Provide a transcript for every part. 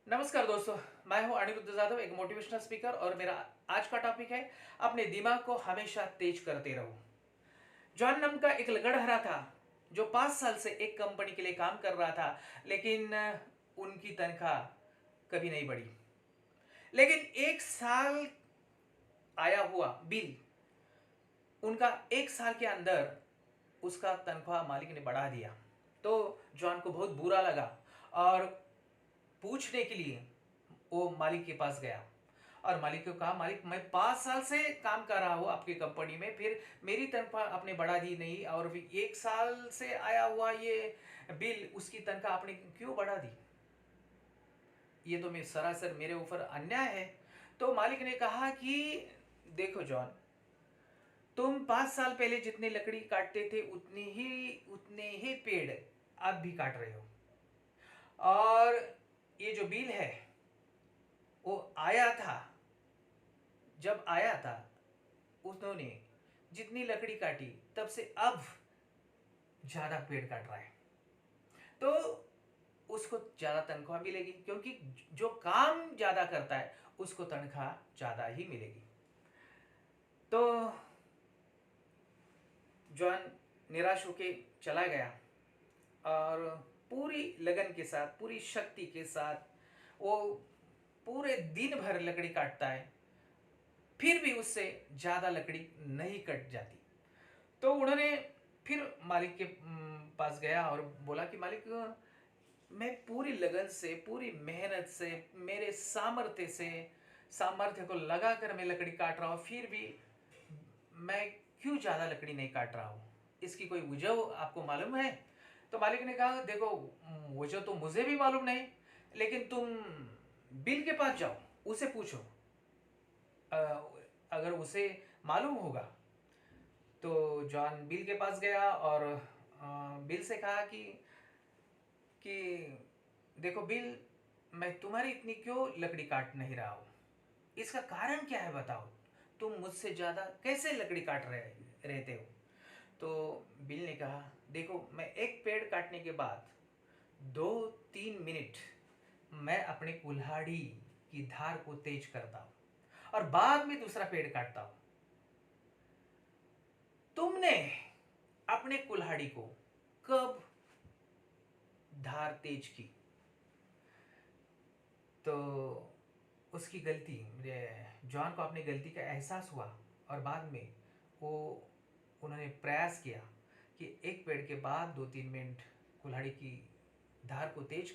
नमस्कार दोस्तों, मैं हूं अनिरुद्ध जाधव, एक मोटिवेशनल स्पीकर। और मेरा आज का टॉपिक है अपने दिमाग को हमेशा तेज करते रहो। जॉन नाम का एक लकड़हारा था जो 5 साल से एक कंपनी के लिए काम कर रहा था, लेकिन उनकी तनख्वाह कभी नहीं बढ़ी। लेकिन 1 साल आया हुआ बिल, उनका 1 साल के अंदर उसका तनख्वाह मालिक ने बढ़ा दिया। तो जॉन को बहुत बुरा लगा और पूछने के लिए वो मालिक के पास गया और मालिक को कहा, मालिक मैं 5 साल से काम कर रहा हूँ आपकी कंपनी में, फिर मेरी तनख्वाह आपने बढ़ा दी नहीं, और फिर 1 साल से आया हुआ ये बिल, उसकी तनख्वाह आपने क्यों बढ़ा दी? ये तो मैं सरासर मेरे ऊपर अन्याय है। तो मालिक ने कहा कि देखो जॉन, तुम 5 साल पहले जितने लकड़ी काटते थे उतने ही पेड़ अब भी काट रहे हो। और ये जो बिल है वो आया था, जब आया था उन्होंने जितनी लकड़ी काटी तब से अब ज्यादा पेड़ काट रहा है। तो उसको ज्यादा तनख्वाह मिलेगी, क्योंकि जो काम ज्यादा करता है उसको तनख्वाह ज्यादा ही मिलेगी। तो जॉन निराश होके चला गया और पूरी लगन के साथ, पूरी शक्ति के साथ वो पूरे दिन भर लकड़ी काटता है, फिर भी उससे ज्यादा लकड़ी नहीं कट जाती। तो उन्होंने फिर मालिक के पास गया और बोला कि मालिक, मैं पूरी लगन से, पूरी मेहनत से, मेरे सामर्थ्य को लगाकर मैं लकड़ी काट रहा हूँ, फिर भी मैं क्यों ज्यादा लकड़ी नहीं काट रहा हूँ? इसकी कोई वजह आपको मालूम है? तो मालिक ने कहा, देखो वजह तो मुझे भी मालूम नहीं, लेकिन तुम बिल के पास जाओ, उसे पूछो। अगर उसे मालूम होगा। तो जॉन बिल के पास गया और बिल से कहा कि देखो बिल, मैं तुम्हारी इतनी क्यों लकड़ी काट नहीं रहा हूँ? इसका कारण क्या है बताओ? तुम मुझसे ज्यादा कैसे लकड़ी काट रहते हो? तो बिल ने कहा, देखो मैं एक पेड़ काटने के बाद 2-3 मिनट मैं अपने कुल्हाड़ी की धार को तेज करता हूं और बाद में दूसरा पेड़ काटता हूं। तुमने अपने कुल्हाड़ी को कब धार तेज की? तो उसकी गलती, मुझे जॉन को अपनी गलती का एहसास हुआ और बाद में वो उन्होंने प्रयास किया कि एक पेड़ के बाद 2-3 मिनट कुल्हाड़ी की धार को तेज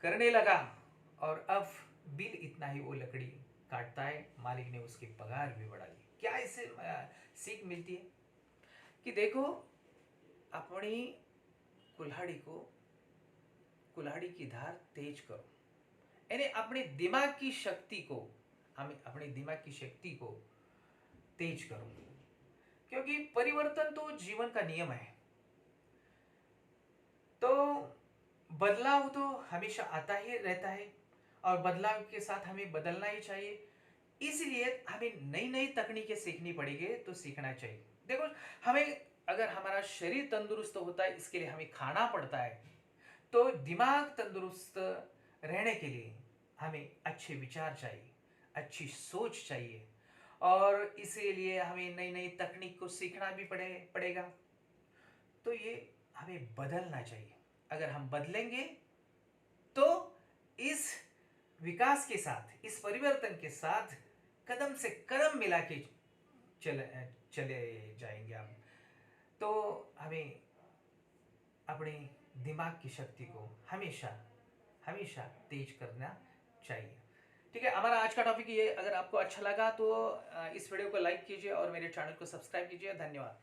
करने लगा। और अब बिल इतना ही वो लकड़ी काटता है, मालिक ने उसकी पगार भी बढ़ा दी। क्या इससे सीख मिलती है? कि देखो, अपनी कुल्हाड़ी को कुल्हाड़ी की धार तेज करो, यानी अपने दिमाग की शक्ति को, हमें अपने दिमाग की शक्ति को तेज करो, क्योंकि परिवर्तन तो जीवन का नियम है। तो बदलाव तो हमेशा आता ही रहता है और बदलाव के साथ हमें बदलना ही चाहिए। इसलिए हमें नई नई तकनीकें सीखनी पड़ेगी, तो सीखना चाहिए। देखो, हमें अगर हमारा शरीर तंदुरुस्त होता है, इसके लिए हमें खाना पड़ता है। तो दिमाग तंदुरुस्त रहने के लिए हमें अच्छे विचार चाहिए, अच्छी सोच चाहिए, और इसीलिए हमें नई नई तकनीक को सीखना भी पड़ेगा। तो ये हमें बदलना चाहिए। अगर हम बदलेंगे तो इस विकास के साथ, इस परिवर्तन के साथ कदम से कदम मिला के चले चले जाएंगे हम। तो हमें अपने दिमाग की शक्ति को हमेशा हमेशा तेज करना चाहिए। ठीक है, हमारा आज का टॉपिक ये। अगर आपको अच्छा लगा तो इस वीडियो को लाइक कीजिए और मेरे चैनल को सब्सक्राइब कीजिए। धन्यवाद।